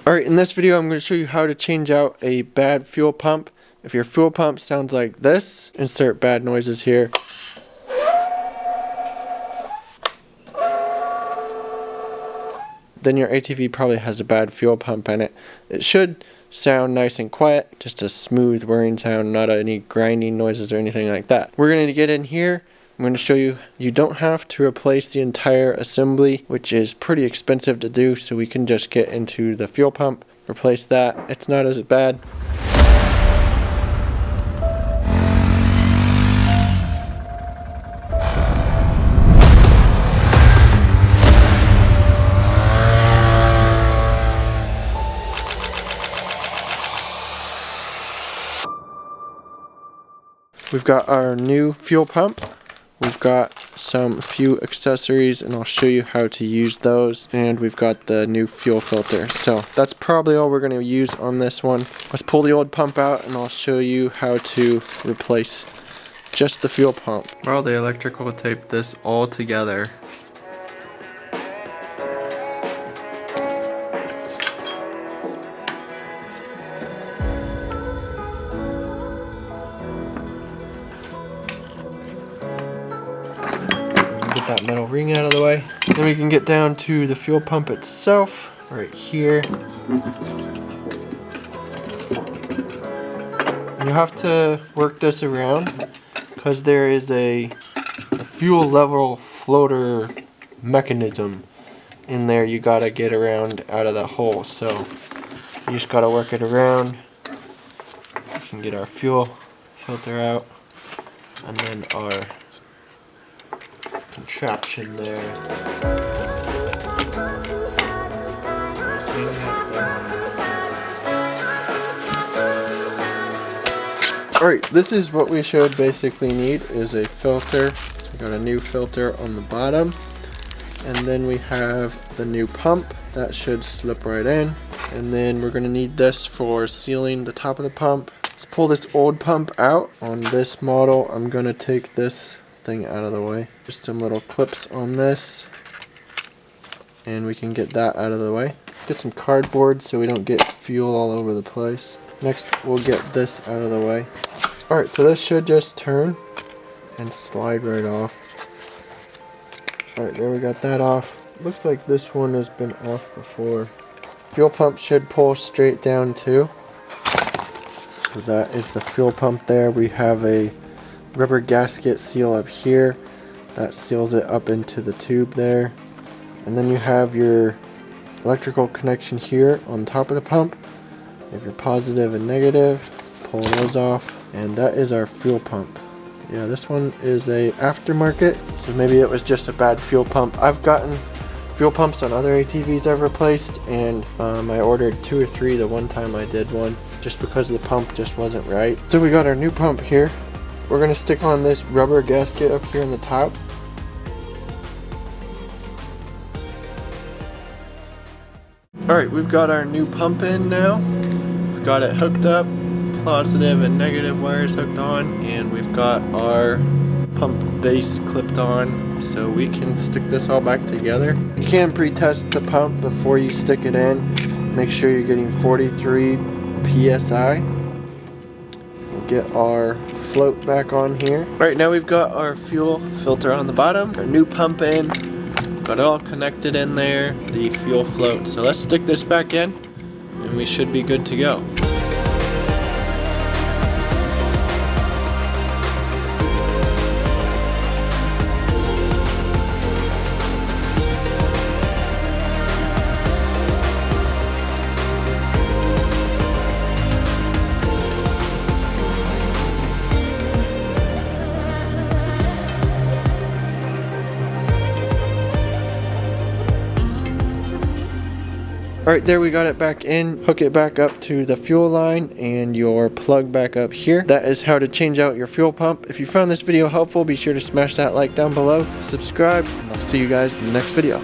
Alright, in this video I'm going to show you how to change out a bad fuel pump. If your fuel pump sounds like this, insert bad noises here. Then your ATV probably has a bad fuel pump in it. It should sound nice and quiet, just a smooth whirring sound, not any grinding noises or anything like that. We're going to get in here. I'm going to show you, you don't have to replace the entire assembly, which is pretty expensive to do, so we can just get into the fuel pump, replace that. It's not as bad. We've got our new fuel pump. We've got some few accessories and I'll show you how to use those. And we've got the new fuel filter. So that's probably all we're going to use on this one. Let's pull the old pump out and I'll show you how to replace just the fuel pump. Well, the electrical tape this all together. Get that metal ring out of the way. Then we can get down to the fuel pump itself, right here. And you have to work this around because there is a fuel level floater mechanism in there. You gotta get around out of that hole, so you just gotta work it around. We can get our fuel filter out, and then our contraption there. Alright, this is what we should basically need, is a filter. We got a new filter on the bottom, and then we have the new pump that should slip right in, and then we're going to need this for sealing the top of the pump. Let's pull this old pump out. On this model, I'm going to take this thing out of the way. Just some little clips on this, and we can get that out of the way. Get some cardboard so we don't get fuel all over the place. Next, we'll get this out of the way. Alright, so this should just turn and slide right off. Alright, there we got that off. Looks like this one has been off before. Fuel pump should pull straight down too. So that is the fuel pump there. We have a rubber gasket seal up here that seals it up into the tube there, and then you have your electrical connection here on top of the pump. You have your positive and negative, pull those off, and that is our fuel pump. Yeah, this one is a aftermarket, so maybe it was just a bad fuel pump. I've gotten fuel pumps on other ATVs I've replaced, and I ordered 2 or 3 the one time I did one, just because the pump just wasn't right. So we got our new pump here. We're going to stick on this rubber gasket up here on the top. Alright, we've got our new pump in now. We've got it hooked up, positive and negative wires hooked on, and we've got our pump base clipped on, so we can stick this all back together. You can pre-test the pump before you stick it in. Make sure you're getting 43 PSI. Get our float back on here. Right now we've got our fuel filter on the bottom, our new pump in, got it all connected in there, the fuel float. So let's stick this back in and we should be good to go. Alright, there we got it back in. Hook it back up to the fuel line and your plug back up here. That is how to change out your fuel pump. If you found this video helpful, be sure to smash that like down below, subscribe, and I'll see you guys in the next video.